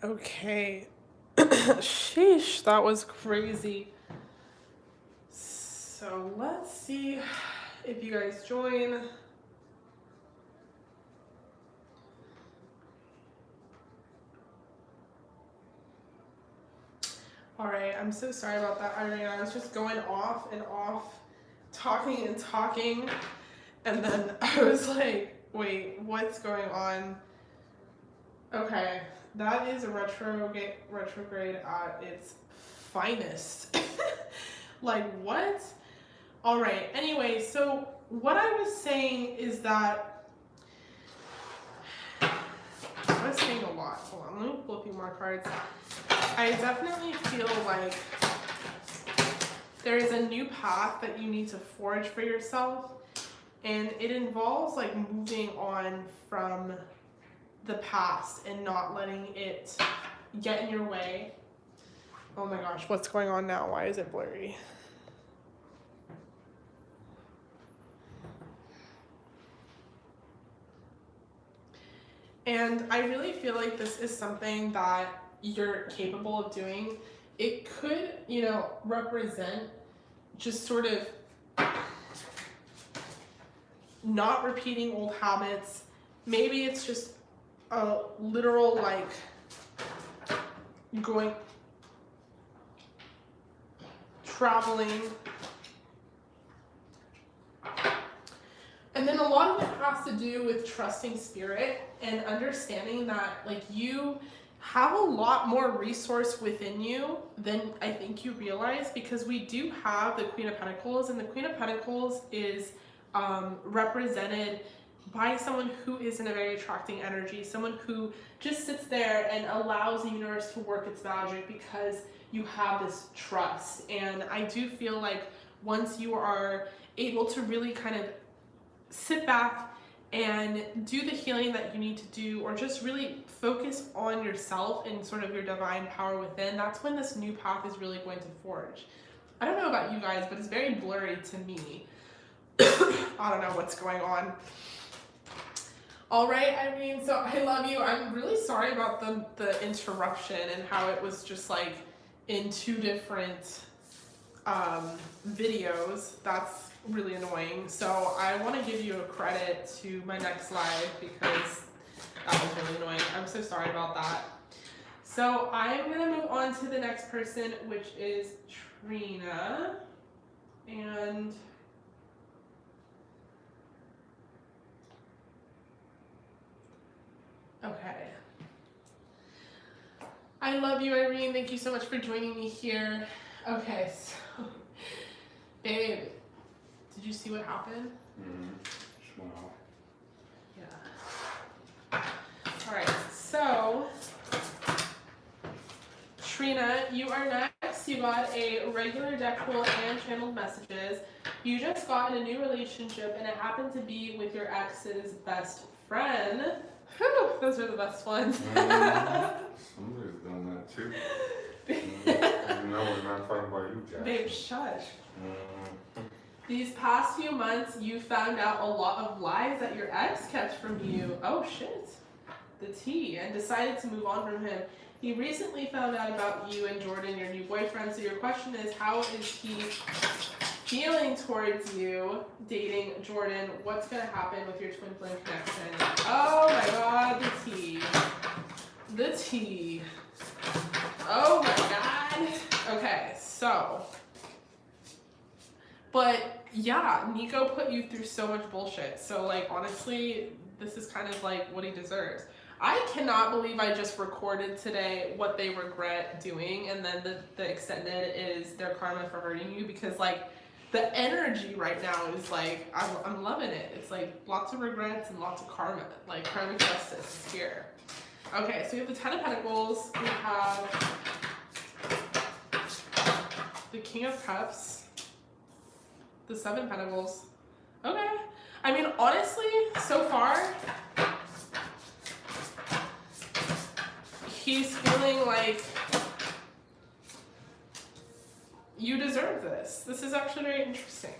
Okay. Sheesh, that was crazy. So let's see if you guys join. All right, I'm so sorry about that, Irene. I was just going off and off, talking and talking, and then I was like, wait, what's going on? Okay, that is a retrograde at its finest. Like, what? All right, anyway, so what I was saying is that I was saying a lot. Hold on, let me pull a few more cards. I definitely feel like there is a new path that you need to forge for yourself, and it involves like moving on from the past and not letting it get in your way. Oh my gosh, what's going on now? Why is it blurry? And I really feel like this is something that you're capable of doing. It could, represent just sort of not repeating old habits. Maybe it's just a literal, like, going, traveling. And then a lot of it has to do with trusting spirit and understanding that, like, you have a lot more resource within you than I think you realize, because we do have the Queen of Pentacles, and the Queen of Pentacles is represented by someone who is in a very attracting energy, someone who just sits there and allows the universe to work its magic because you have this trust. And I do feel like once you are able to really kind of sit back and do the healing that you need to do, or just really focus on yourself and sort of your divine power within, that's when this new path is really going to forge. I don't know about you guys, but it's very blurry to me. I don't know what's going on. All right, Irene, so I love you. I'm really sorry about the interruption and how it was just like in two different videos. That's really annoying. So I want to give you a credit to my next live because that was really annoying. I'm so sorry about that. So I'm going to move on to the next person, which is Trina. And okay. I love you, Irene. Thank you so much for joining me here. Okay, so babe, did you see what happened? Just went off. Yeah. All right, so Trina, you are next. You got a regular deck pull and channeled messages. You just got in a new relationship, and it happened to be with your ex's best friend. Whew, those are the best ones. Somebody's done that too. No, we're not talking about you, Jack. Babe, shush. These past few months, you found out a lot of lies that your ex kept from you. Oh shit. The tea. And decided to move on from him. He recently found out about you and Jordan, your new boyfriend. So your question is, how is he feeling towards you dating Jordan? What's going to happen with your twin flame connection? Oh my god, the tea. The tea. Oh my god. Okay, so. But yeah, Nico put you through so much bullshit. So like, honestly, this is kind of like what he deserves. I cannot believe I just recorded today what they regret doing, and then the extended is their karma for hurting you, because like the energy right now is like, I'm loving it. It's like lots of regrets and lots of karma, like karmic justice is here. Okay, so we have the Ten of Pentacles, we have the King of Cups, the Seven of Pentacles. Okay. I mean, honestly, so far, he's feeling like you deserve this. This is actually very interesting.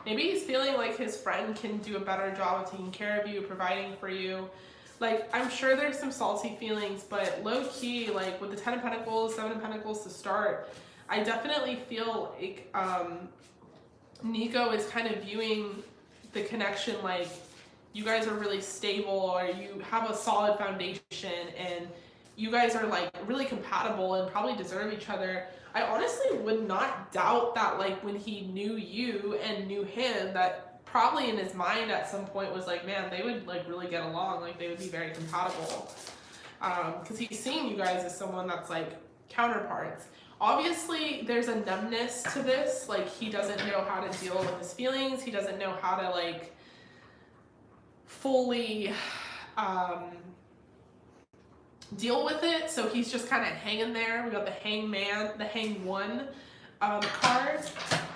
Maybe he's feeling like his friend can do a better job of taking care of you, providing for you. Like, I'm sure there's some salty feelings, but low key, like with the 10 of Pentacles, 7 of Pentacles to start, I definitely feel like Nico is kind of viewing the connection like you guys are really stable, or you have a solid foundation, and you guys are like really compatible and probably deserve each other. I honestly would not doubt that, like, when he knew you and knew him, that probably in his mind at some point was like, man, they would like really get along, like they would be very compatible. Because he's seeing you guys as someone that's like counterparts. Obviously, there's a numbness to this. Like, he doesn't know how to deal with his feelings. He doesn't know how to like fully deal with it. So he's just kind of hanging there. We got the Hangman, the Hang One card.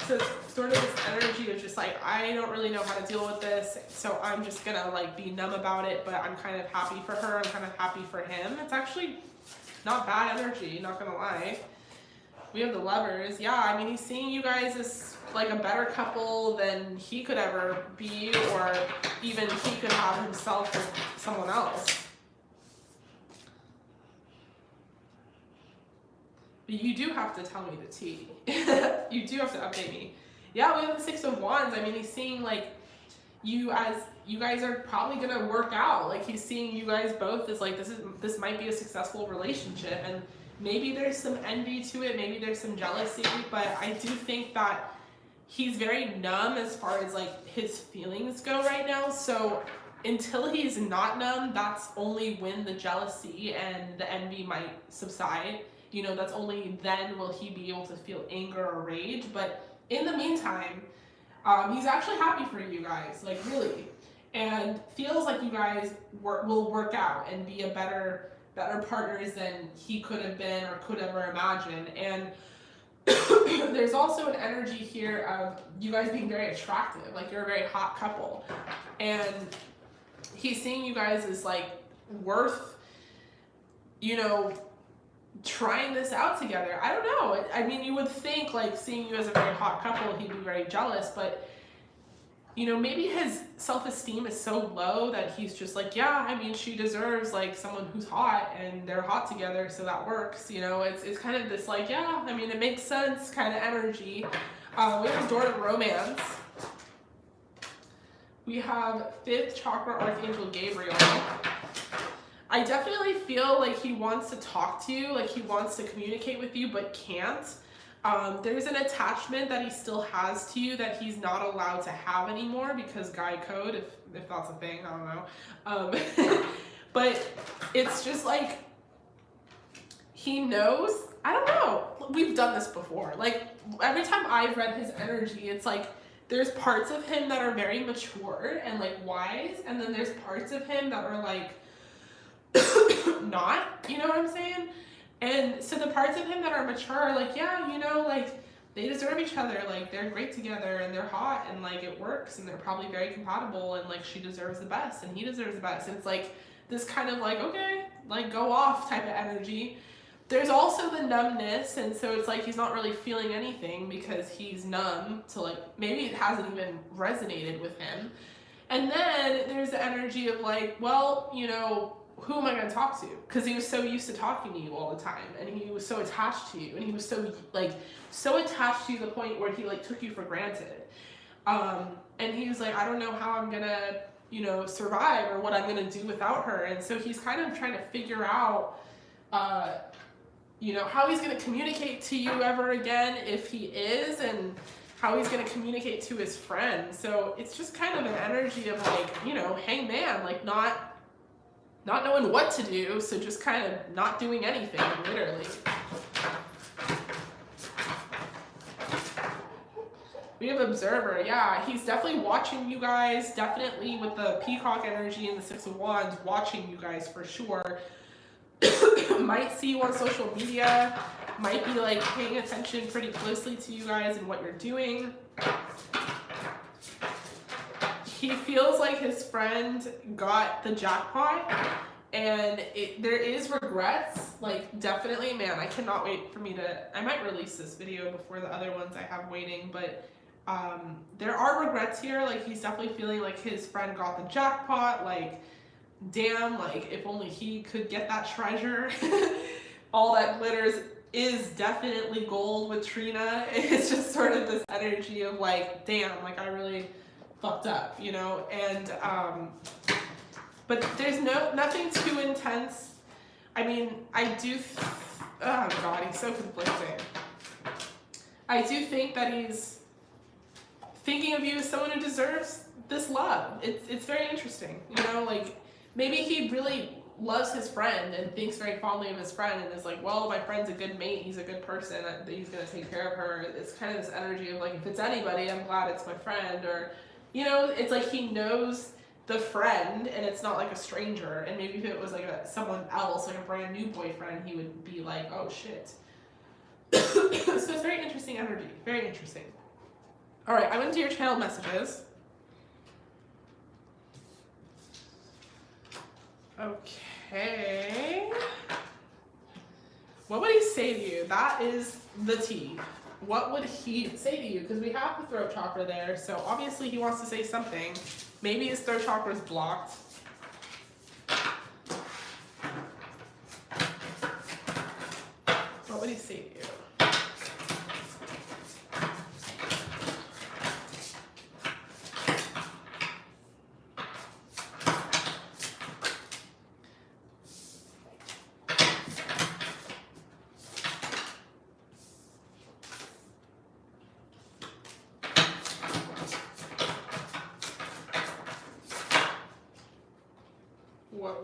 So it's sort of this energy of just like, I don't really know how to deal with this, so I'm just gonna like be numb about it, but I'm kind of happy for her, I'm kind of happy for him. It's actually not bad energy, not gonna lie. We have the Lovers. Yeah, I mean, he's seeing you guys as like a better couple than he could ever be, or even he could have himself with someone else. You do have to tell me the tea. You do have to update me. Yeah, we have the 6 of Wands. I mean, he's seeing like you guys are probably gonna work out. Like, he's seeing you guys both as like this might be a successful relationship, and maybe there's some envy to it, maybe there's some jealousy, but I do think that he's very numb as far as like his feelings go right now. So until he's not numb, that's only when the jealousy and the envy might subside. You know, that's only then will he be able to feel anger or rage. But in the meantime, he's actually happy for you guys, like really, and feels like you guys will work out and be a better partners than he could have been or could ever imagine. And there's also an energy here of you guys being very attractive, like you're a very hot couple, and he's seeing you guys as like worth, you know, trying this out together. I don't know. I mean, you would think like seeing you as a very hot couple, he'd be very jealous, but you know, maybe his self-esteem is so low that he's just like, yeah, I mean, she deserves like someone who's hot, and they're hot together, so that works. You know, it's kind of this like, yeah, I mean, it makes sense kind of energy. We have Door of Romance. We have 5th Chakra Archangel Gabriel. I definitely feel like he wants to talk to you, like he wants to communicate with you, but can't. There's an attachment that he still has to you that he's not allowed to have anymore because guy code, if that's a thing, I don't know. But it's just like, he knows, I don't know, we've done this before. Like, every time I've read his energy, it's like, there's parts of him that are very mature and like wise, and then there's parts of him that are like, not, you know what I'm saying? And so the parts of him that are mature are like, yeah, you know, like they deserve each other, like they're great together and they're hot and like it works and they're probably very compatible, and like she deserves the best and he deserves the best. And it's like this kind of like, okay, like go off type of energy. There's also the numbness, and so it's like he's not really feeling anything because he's numb to like, maybe it hasn't even resonated with him. And then there's the energy of like, well, you know, who am I going to talk to? Because he was so used to talking to you all the time, and he was so attached to you, and he was so like so attached to you to the point where he like took you for granted. And he was like, I don't know how I'm gonna, you know, survive or what I'm gonna do without her. And so he's kind of trying to figure out, you know, how he's gonna communicate to you ever again if he is, and how he's gonna communicate to his friends. So it's just kind of an energy of like, you know, hangman, like not knowing what to do, so just kind of not doing anything, literally. We have Observer. Yeah, he's definitely watching you guys, definitely with the Peacock energy and the 6 of Wands, watching you guys for sure. Might see you on social media, might be like paying attention pretty closely to you guys and what you're doing. He feels like his friend got the jackpot, and there is regrets, like definitely, man, I cannot wait for me to, I might release this video before the other ones I have waiting, but there are regrets here. Like he's definitely feeling like his friend got the jackpot, like damn, like if only he could get that treasure. All that glitters is definitely gold with Trina. It's just sort of this energy of like, damn, like I really fucked up, you know? And but there's nothing too intense. I mean, oh god, he's so conflicting. I do think that he's thinking of you as someone who deserves this love. It's very interesting, you know, like maybe he really loves his friend and thinks very fondly of his friend and is like, well, my friend's a good mate, he's a good person, he's gonna take care of her. It's kind of this energy of like, if it's anybody, I'm glad it's my friend, or, you know, it's like he knows the friend and it's not like a stranger, and maybe if it was like someone else, like a brand new boyfriend, he would be like, oh shit. So it's very interesting energy, very interesting. All right, I went to your channel messages. Okay. What would he say to you? That is the tea. What would he say to you? Because we have the throat chakra there, so obviously he wants to say something. Maybe his throat chakra is blocked. What would he say to you? Whoa.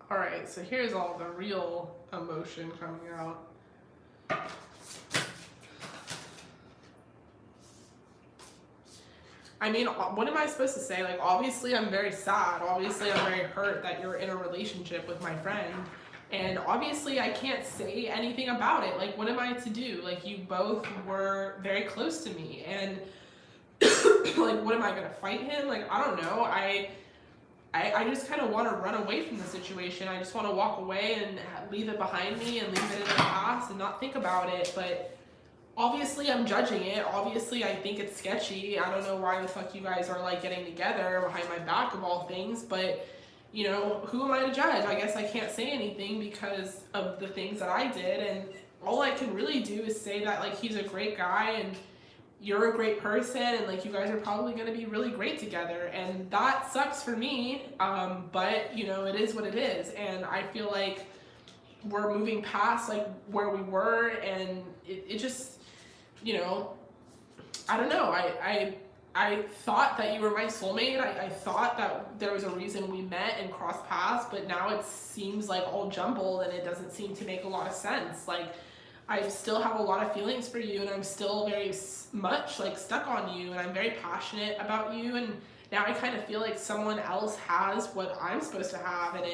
All right, so here's all the real emotion coming out. I mean, what am I supposed to say? Like, obviously I'm very sad. Obviously I'm very hurt that you're in a relationship with my friend. And obviously I can't say anything about it. Like, what am I to do? Like, you both were very close to me. And, like, what am I going to fight him? Like, I don't know. I just kind of want to run away from the situation. I just want to walk away and leave it behind me and leave it in the past and not think about it. But obviously I'm judging it. Obviously I think it's sketchy. I don't know why the fuck you guys are like getting together behind my back of all things, but you know, who am I to judge? I guess I can't say anything because of the things that I did, and all I can really do is say that like he's a great guy and you're a great person, and like you guys are probably going to be really great together, and that sucks for me, but you know, it is what it is. And I feel like we're moving past like where we were, and it just, you know, I don't know. I thought that you were my soulmate. I thought that there was a reason we met and crossed paths, but now it seems like all jumbled and it doesn't seem to make a lot of sense. Like, I still have a lot of feelings for you, and I'm still very much like stuck on you, and I'm very passionate about you, and now I kind of feel like someone else has what I'm supposed to have, and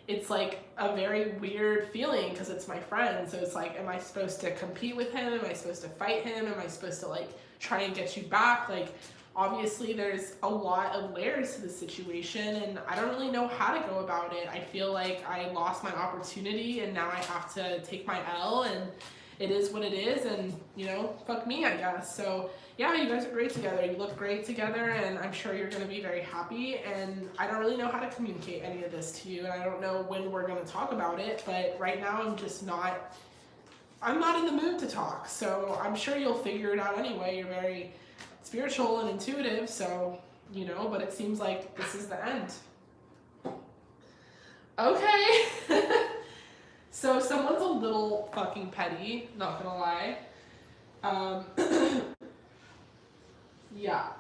it's like a very weird feeling because it's my friend. So it's like, am I supposed to compete with him? Am I supposed to fight him? Am I supposed to like try and get you back? Like, obviously there's a lot of layers to the situation, and I don't really know how to go about it. I feel like I lost my opportunity and now I have to take my L, and it is what it is, and you know, fuck me, I guess. So yeah, you guys are great together. You look great together, and I'm sure you're gonna be very happy, and I don't really know how to communicate any of this to you, and I don't know when we're gonna talk about it, but right now I'm not in the mood to talk, so I'm sure you'll figure it out anyway. You're very spiritual and intuitive, so, you know, but it seems like this is the end. Okay. So someone's a little fucking petty, not gonna lie. Yeah.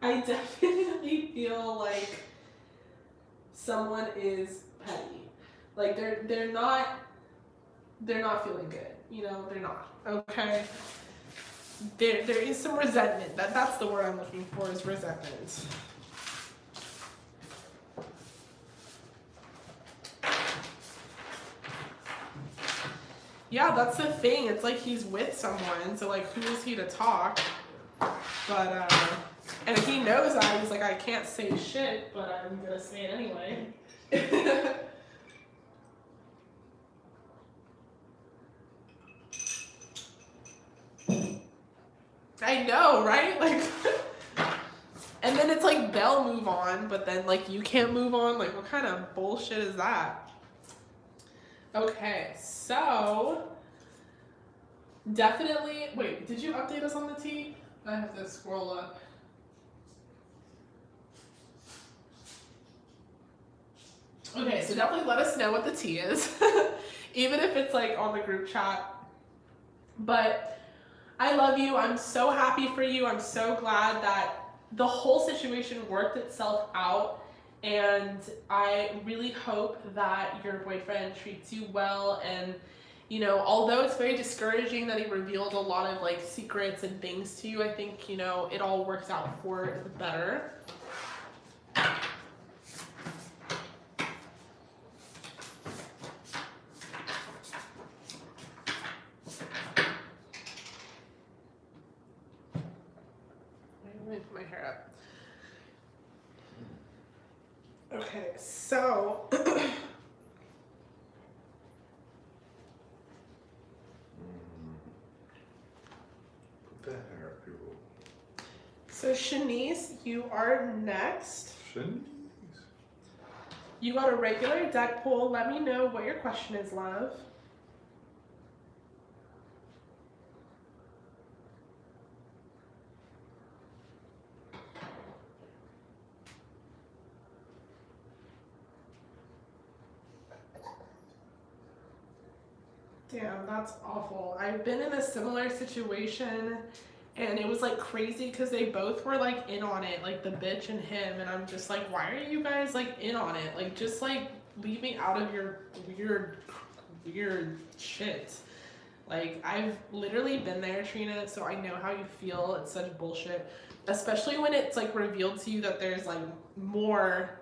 I definitely feel like someone is petty. Like they're not feeling good. You know, they're not. Okay. There is some resentment. That's the word I'm looking for, is resentment. Yeah, that's the thing. It's like he's with someone, so like who is he to talk? But And he knows that. He's like, I can't say shit, but I'm gonna say it anyway. I know, right? Like, and then it's like they'll move on, but then like you can't move on. Like, what kind of bullshit is that? Okay, so definitely. Wait, did you update us on the tea? I have to scroll up. Okay, so definitely let us know what the tea is, even if it's like on the group chat. But I love you. I'm so happy for you. I'm so glad that the whole situation worked itself out. And I really hope that your boyfriend treats you well. And, you know, although it's very discouraging that he revealed a lot of like secrets and things to you, I think, you know, it all works out for the better. Let me put my hair up. Okay, so Put that hair up, people. so Shanice, you are next. Shanice. You got a regular deck pull. Let me know what your question is, love. Damn, that's awful. I've been in a similar situation and it was like crazy because they both were like in on it, like the bitch and him, and I'm just like, why are you guys like in on it? Like, just like leave me out of your weird shit. Like, I've literally been there, Trina, so I know how you feel. It's such bullshit, especially when it's like revealed to you that there's like more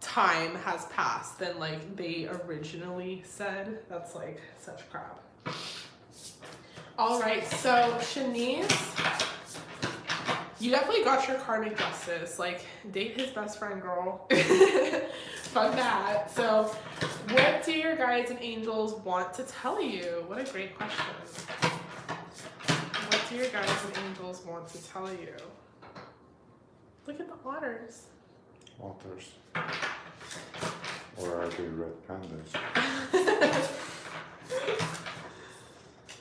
time has passed than like they originally said. That's like such crap. All right, so Shanice, you definitely got your karmic justice. Like, date his best friend, girl. Fuck that. So what do your guides and angels want to tell you? What a great question. What do your guides and angels want to tell you? Look at the otters. Otters. Or are they red pandas?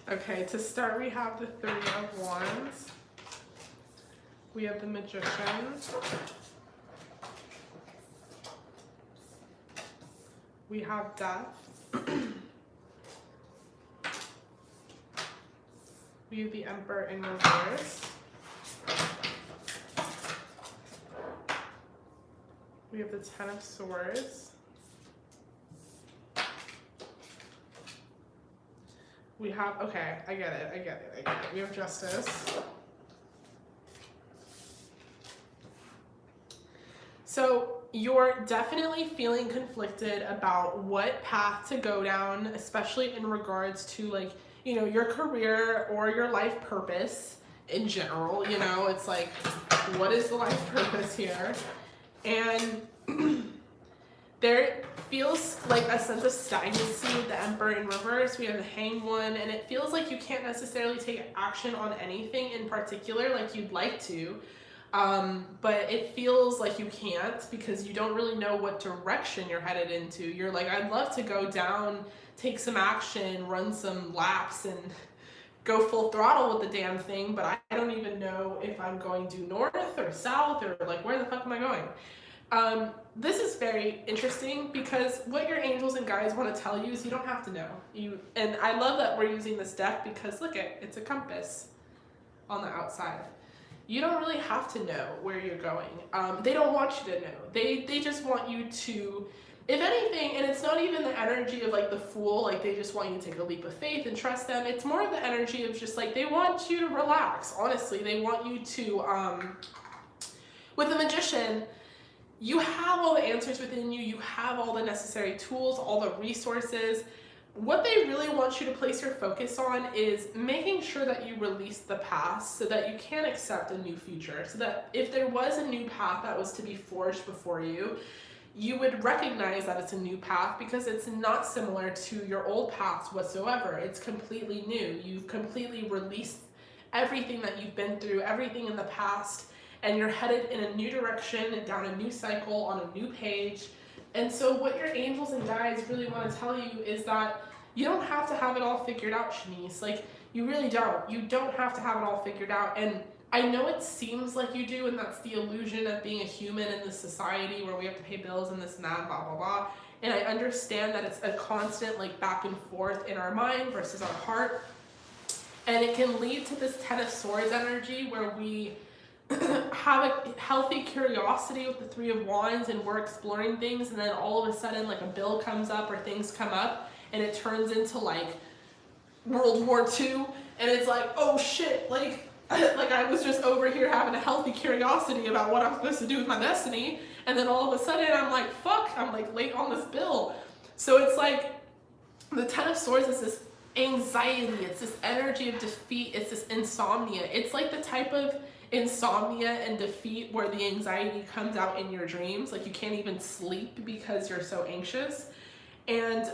Okay, to start, we have the Three of Wands. We have the Magician. We have Death. We have the Emperor in reverse. We have the Ten of Swords. We have, okay, I get it. We have Justice. So you're definitely feeling conflicted about what path to go down, especially in regards to like, you know, your career or your life purpose in general. You know, it's like, what is the life purpose here? And there feels like a sense of stagnancy with the Emperor in reverse. We have the Hanged One, and it feels like you can't necessarily take action on anything in particular like you'd like to. But it feels like you can't because you don't really know what direction you're headed into. You're like, I'd love to go down, take some action, run some laps, and go full throttle with the damn thing, but I don't even know if I'm going due north or south or like, where the fuck am I going? This is very interesting because what your angels and guides want to tell you is you don't have to know. And I love that we're using this deck because look it's a compass on the outside. You don't really have to know where you're going. They don't want you to know. They just want you to, if anything, and it's not even the energy of like the Fool, like they just want you to take a leap of faith and trust them. It's more the energy of just like they want you to relax. Honestly, they want you to, with the Magician, you have all the answers within you. You have all the necessary tools, all the resources, what they really want you to place your focus on is making sure that you release the past so that you can accept a new future. So that if there was a new path that was to be forged before you, you would recognize that it's a new path because it's not similar to your old paths whatsoever. It's completely new. You've completely released everything that you've been through, everything in the past, and you're headed in a new direction and down a new cycle on a new page. And so what your angels and guides really want to tell you is that you don't have to have it all figured out, Shanice. Like, you really don't. You don't have to have it all figured out. And I know it seems like you do, and that's the illusion of being a human in this society where we have to pay bills and this and that, blah, blah, blah. And I understand that it's a constant, like, back and forth in our mind versus our heart. And it can lead to this Ten of Swords energy where we have a healthy curiosity with the Three of Wands and we're exploring things, and then all of a sudden, like, a bill comes up or things come up, and it turns into, like, World War II, and it's like, oh shit, like I was just over here having a healthy curiosity about what I'm supposed to do with my destiny, and then all of a sudden I'm like, fuck, I'm like late on this bill. So it's like the Ten of Swords is this anxiety, it's this energy of defeat, it's this insomnia. It's like the type of insomnia and defeat where the anxiety comes out in your dreams, like you can't even sleep because you're so anxious. And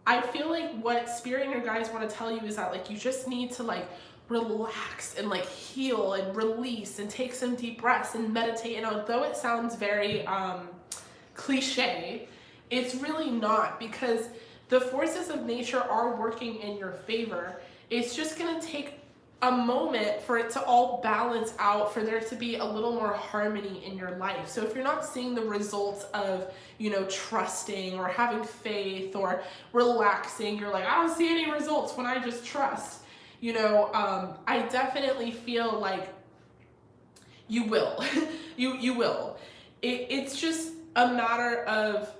I feel like what Spirit and your guides want to tell you is that, like, you just need to, like, relax and, like, heal and release and take some deep breaths and meditate. And although it sounds very cliche, it's really not, because the forces of nature are working in your favor. It's just going to take a moment for it to all balance out, for there to be a little more harmony in your life. So if you're not seeing the results of, you know, trusting or having faith or relaxing, you're like, I don't see any results when I just trust. You know, I definitely feel like you will. you will. It's just a matter of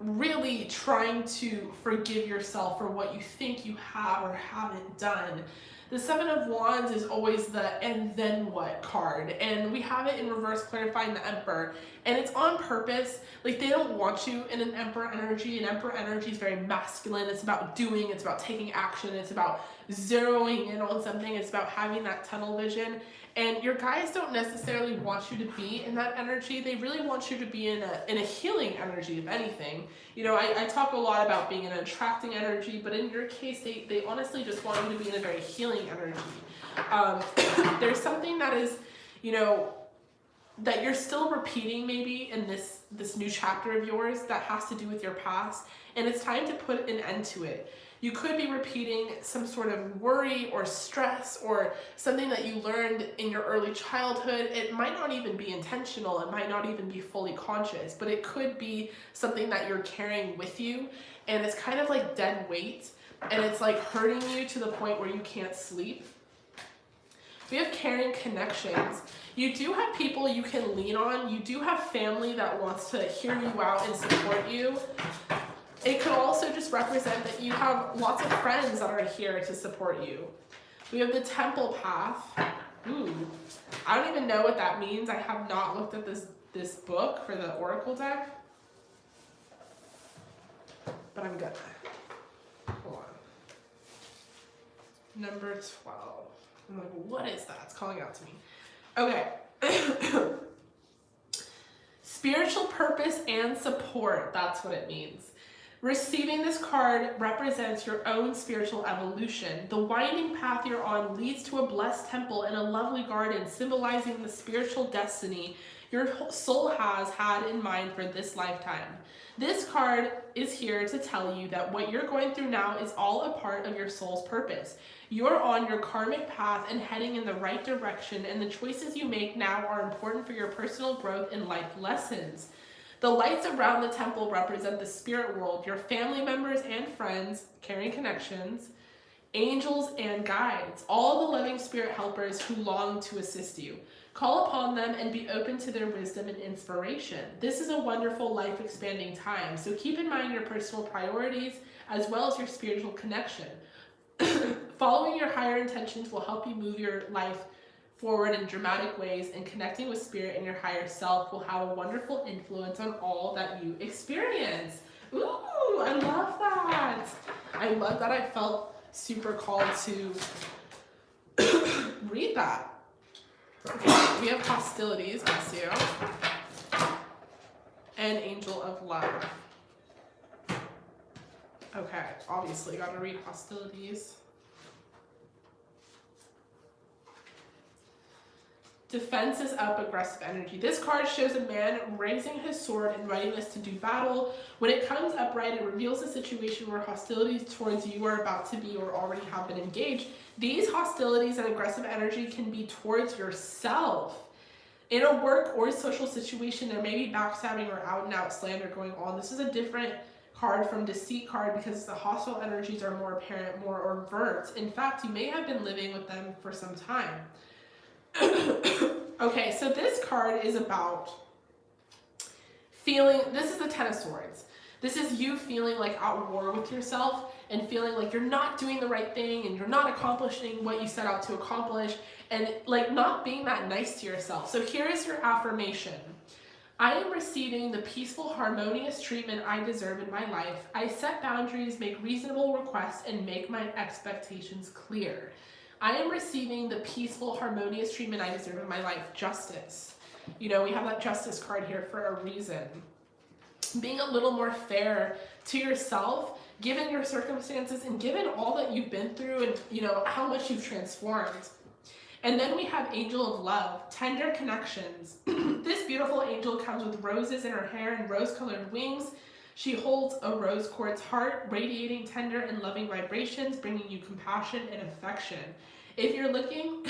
really trying to forgive yourself for what you think you have or haven't done. The Seven of Wands is always the and then what card, and we have it in reverse clarifying the Emperor, and it's on purpose. Like, they don't want you in an Emperor energy. An Emperor energy is very masculine. It's about doing, it's about taking action, it's about zeroing in on something, it's about having that tunnel vision. And your guides don't necessarily want you to be in that energy. They really want you to be in a healing energy, if anything. You know, I talk a lot about being in an attracting energy, but in your case, they honestly just want you to be in a very healing energy. There's something that is, you know, that you're still repeating maybe in this new chapter of yours that has to do with your past, and it's time to put an end to it. You could be repeating some sort of worry or stress or something that you learned in your early childhood. It might not even be intentional. It might not even be fully conscious, but it could be something that you're carrying with you, and it's kind of like dead weight, and it's like hurting you to the point where you can't sleep. We have caring connections. You do have people you can lean on. You do have family that wants to hear you out and support you. It could also just represent that you have lots of friends that are here to support you. We have the Temple Path. Ooh, I don't even know what that means. I have not looked at this book for the Oracle deck, but I'm good. Hold on. Number 12. I'm like, what is that? It's calling out to me. Okay. Spiritual purpose and support. That's what it means. Receiving this card represents your own spiritual evolution. The winding path you're on leads to a blessed temple and a lovely garden, symbolizing the spiritual destiny your soul has had in mind for this lifetime. This card is here to tell you that what you're going through now is all a part of your soul's purpose. You're on your karmic path and heading in the right direction, and the choices you make now are important for your personal growth and life lessons. The lights around the temple represent the spirit world, your family members and friends, carrying connections, angels and guides, all the loving spirit helpers who long to assist you. Call upon them and be open to their wisdom and inspiration. This is a wonderful life-expanding time, so keep in mind your personal priorities as well as your spiritual connection. Following your higher intentions will help you move your life forward in dramatic ways, and connecting with spirit and your higher self will have a wonderful influence on all that you experience. Ooh, I love that. I love that I felt super called to read that. Okay, we have hostilities, bless you, and angel of love. Okay, obviously gotta read hostilities. Defense is up, aggressive energy. This card shows a man raising his sword in readiness to do battle. When it comes upright, it reveals a situation where hostilities towards you are about to be or already have been engaged. These hostilities and aggressive energy can be towards yourself. In a work or social situation, there may be backstabbing or out and out slander going on. This is a different card from deceit card because the hostile energies are more apparent, more overt. In fact, you may have been living with them for some time. Okay, so this card is about feeling, this is the Ten of Swords. This is you feeling like at war with yourself and feeling like you're not doing the right thing and you're not accomplishing what you set out to accomplish and like not being that nice to yourself. So here is your affirmation. I am receiving the peaceful, harmonious treatment I deserve in my life. I set boundaries, make reasonable requests, and make my expectations clear. I am receiving the peaceful, harmonious treatment I deserve in my life. Justice. You know, we have that justice card here for a reason. Being a little more fair to yourself, given your circumstances and given all that you've been through and, you know, how much you've transformed. And then we have angel of love, tender connections. This beautiful angel comes with roses in her hair and rose-colored wings. She holds a rose quartz heart, radiating tender and loving vibrations, bringing you compassion and affection. If you're looking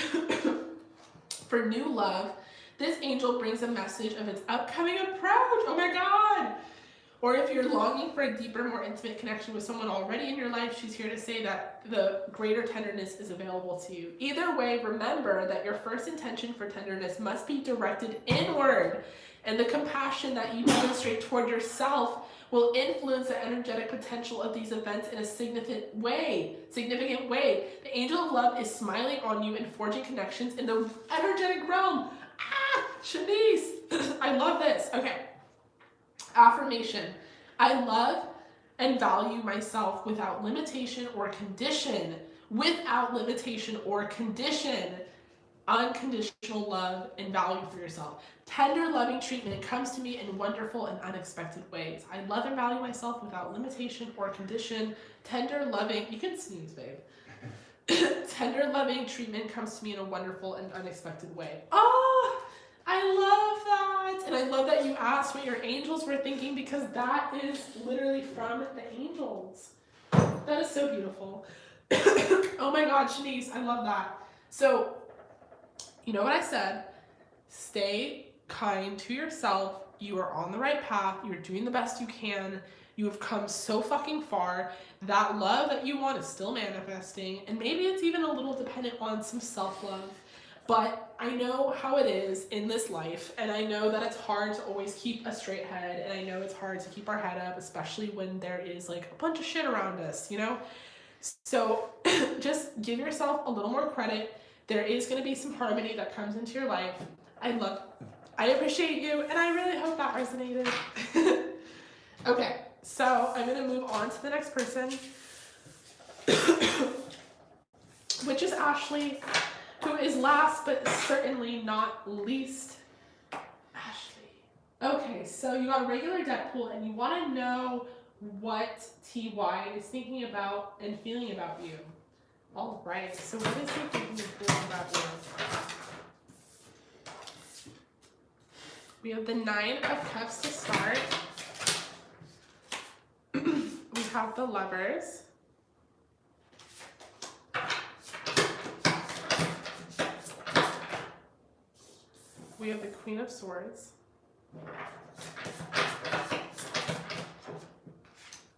for new love, this angel brings a message of its upcoming approach. Oh my God! Or if you're longing for a deeper, more intimate connection with someone already in your life, she's here to say that the greater tenderness is available to you. Either way, remember that your first intention for tenderness must be directed inward, and the compassion that you demonstrate toward yourself will influence the energetic potential of these events in a significant way. The angel of love is smiling on you and forging connections in the energetic realm. Shanice, I love this. Okay. Affirmation. I love and value myself without limitation or condition. Without limitation or condition. Unconditional love and value for yourself. Tender, loving treatment comes to me in wonderful and unexpected ways. I love and value myself without limitation or condition. Tender, loving, you can sneeze, babe. Tender, loving treatment comes to me in a wonderful and unexpected way. Oh, I love that. And I love that you asked what your angels were thinking because that is literally from the angels. That is so beautiful. Oh my God, Shanice, I love that. So, you know what I said? Stay kind to yourself. You are on the right path. You're doing the best you can. You have come so fucking far. That love that you want is still manifesting. And maybe it's even a little dependent on some self-love. But I know how it is in this life. And I know that it's hard to always keep a straight head. And I know it's hard to keep our head up, especially when there is like a bunch of shit around us, you know? So just give yourself a little more credit. There is going to be some harmony that comes into your life. I appreciate you, and I really hope that resonated. Okay, so I'm going to move on to the next person, which is Ashley, who is last but certainly not least. Ashley. Okay, so you got a regular deck pool, and you want to know what TY is thinking about and feeling about you. All right, so what is he thinking and feeling about you? We have the 9 of Cups to start. We have the Lovers. We have the Queen of Swords.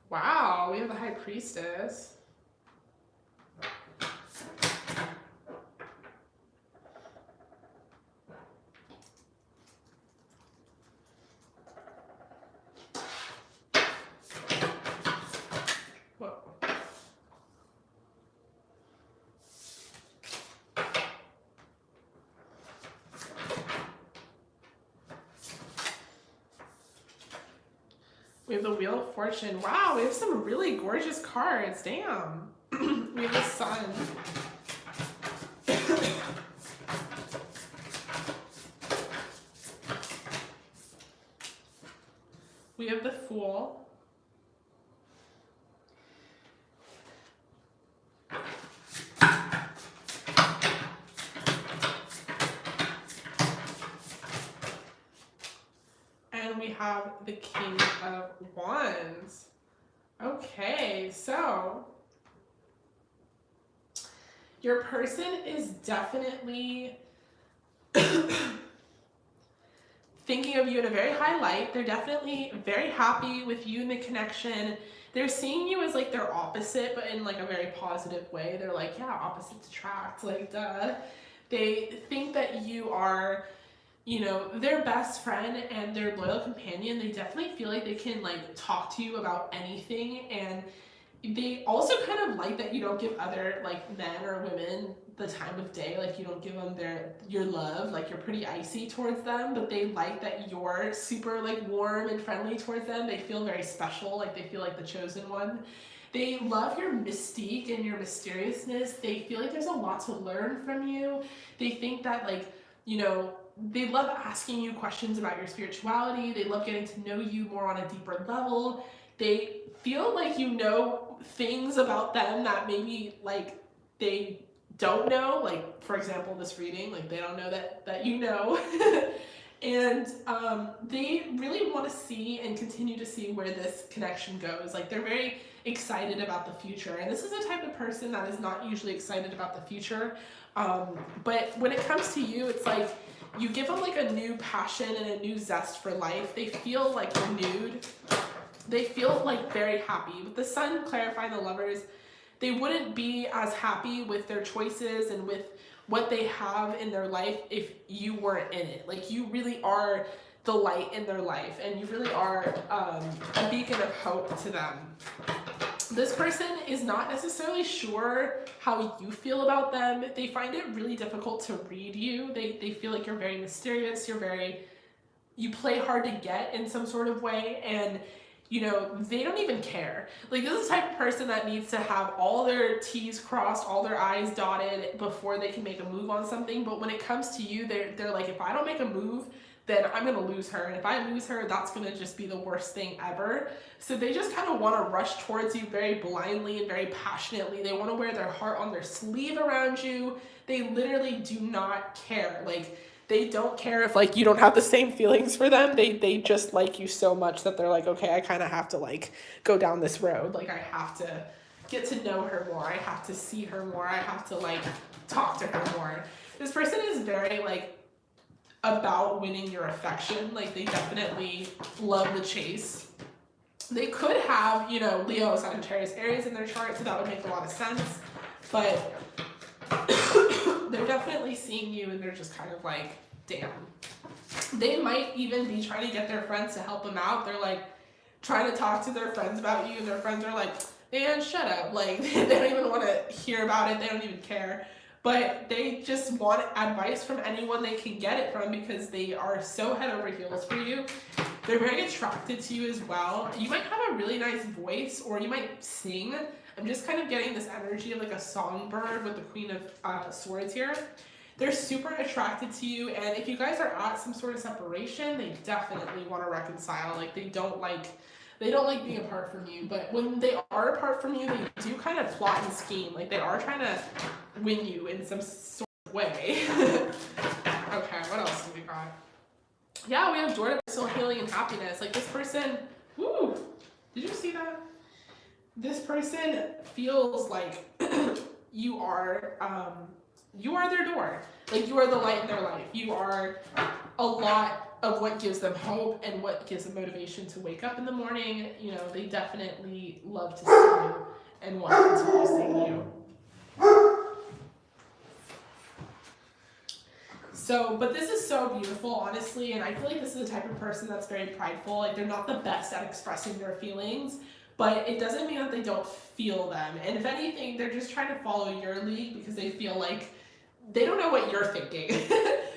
Wow, we have the High Priestess. We have the Wheel of Fortune. Wow, we have some really gorgeous cards. Damn. We have the Sun. We have the Fool. And we have the King of Wands. Okay, so your person is definitely thinking of you in a very high light. They're definitely very happy with you and the connection. They're seeing you as like their opposite, but in like a very positive way. They're like, yeah, opposites attract, like duh. They think that you are, you know, their best friend and their loyal companion. They definitely feel like they can like talk to you about anything, and they also kind of like that you don't give other like men or women the time of day. Like you don't give them your love. Like you're pretty icy towards them, but they like that you're super like warm and friendly towards them. They feel very special. Like they feel like the chosen one. They love your mystique and your mysteriousness. They feel like there's a lot to learn from you. They think that like, you know, they love asking you questions about your spirituality. They love getting to know you more on a deeper level. They feel like you know things about them that maybe like they don't know. Like for example, this reading, like they don't know that you know. And they really want to see and continue to see where this connection goes. Like they're very excited about the future. And this is a type of person that is not usually excited about the future. But when it comes to you, it's like you give them like a new passion and a new zest for life. They feel like renewed. They feel like very happy. With the Sun clarifying the Lovers, they wouldn't be as happy with their choices and with what they have in their life if you weren't in it. Like you really are the light in their life, and you really are a beacon of hope to them. This person is not necessarily sure how you feel about them. They find it really difficult to read you. They feel like you're very mysterious, you play hard to get in some sort of way, and you know, they don't even care. Like this is the type of person that needs to have all their T's crossed, all their I's dotted before they can make a move on something. But when it comes to you, they're like, if I don't make a move, then I'm gonna lose her. And if I lose her, that's gonna just be the worst thing ever. So they just kind of wanna rush towards you very blindly and very passionately. They wanna wear their heart on their sleeve around you. They literally do not care. Like, they don't care if like you don't have the same feelings for them. They just like you so much that they're like, okay, I kind of have to like go down this road. Like I have to get to know her more. I have to see her more. I have to like talk to her more. This person is very like about winning your affection. Like they definitely love the chase. They could have, you know, Leo, Sagittarius, Aries in their chart, so that would make a lot of sense. But they're definitely seeing you and they're just kind of like, damn. They might even be trying to get their friends to help them out. They're like trying to talk to their friends about you, and their friends are like, man, shut up. Like they don't even want to hear about it. They don't even care. But they just want advice from anyone they can get it from because they are so head over heels for you. They're very attracted to you as well. You might have a really nice voice, or you might sing. I'm just kind of getting this energy of like a songbird with the Queen of Swords here. They're super attracted to you, and if you guys are at some sort of separation, they definitely want to reconcile. Like they don't like being apart from you, but when they are apart from you, they do kind of plot and scheme. Like they are trying to win you in some sort of way. Okay, what else do we got? Yeah, we have Jordan, personal healing and happiness. Like this person, woo, did you see that? This person feels like you are their door. Like you are the light in their life. You are a lot of what gives them hope and what gives them motivation to wake up in the morning. You know, they definitely love to see you and want to continue seeing you. So, but this is so beautiful, honestly, and I feel like this is the type of person that's very prideful. Like they're not the best at expressing their feelings, but it doesn't mean that they don't feel them. And if anything, they're just trying to follow your lead because they feel like they don't know what you're thinking.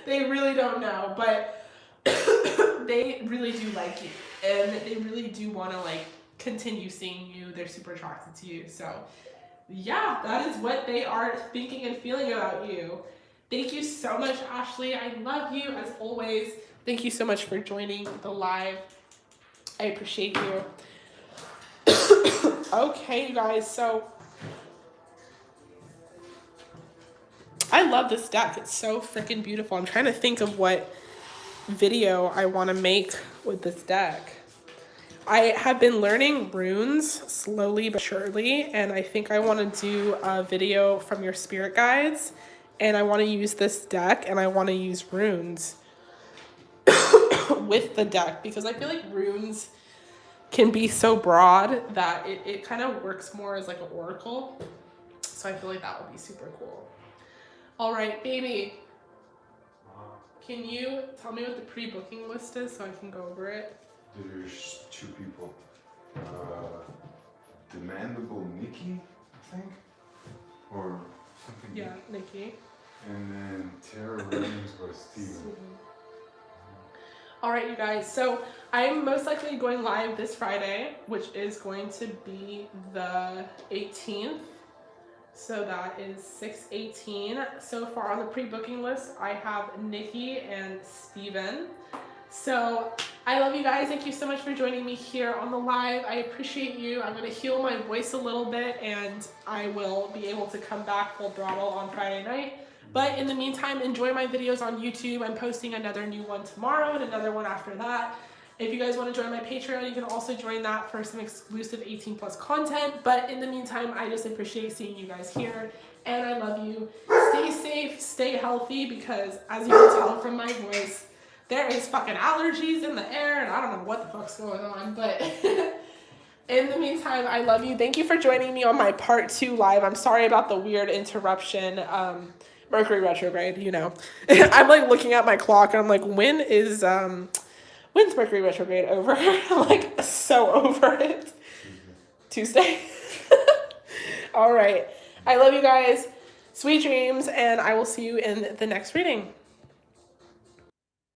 They really don't know, but they really do like you. and they really do want to like continue seeing you. They're super attracted to you. So yeah, that is what they are thinking and feeling about you. Thank you so much, Ashley. I love you as always. Thank you so much for joining the live. I appreciate you. Okay, you guys, so I love this deck. It's so freaking beautiful. I'm trying to think of what video I want to make with this deck. I have been learning runes slowly but surely, and I think I want to do a video from your spirit guides, and I want to use this deck, and I want to use runes with the deck, because I feel like runes can be so broad that it kind of works more as like an oracle. So I feel like that would be super cool. All right, baby. Can you tell me what the pre-booking list is so I can go over it? There's 2 people. Demandable Nikki, I think? Or something. Yeah, Nikki. And then Tara Williams or Steven. All right, you guys. So I'm most likely going live this Friday, which is going to be the 18th. So that is 6/18. So far on the pre-booking list, I have Nikki and Steven. So I love you guys. Thank you so much for joining me here on the live. I appreciate you. I'm going to heal my voice a little bit, and I will be able to come back full throttle on Friday night. But in the meantime, enjoy my videos on YouTube. I'm posting another new one tomorrow and another one after that. If you guys want to join my Patreon, you can also join that for some exclusive 18+ content. But in the meantime, I just appreciate seeing you guys here, and I love you. Stay safe, stay healthy, because as you can tell from my voice, there is fucking allergies in the air, and I don't know what the fuck's going on, but in the meantime, I love you. Thank you for joining me on my part 2 live. I'm sorry about the weird interruption. Mercury retrograde, you know. I'm like looking at my clock and I'm like, when's Mercury retrograde over? I'm like so over it. Tuesday. All right. I love you guys. Sweet dreams, and I will see you in the next reading.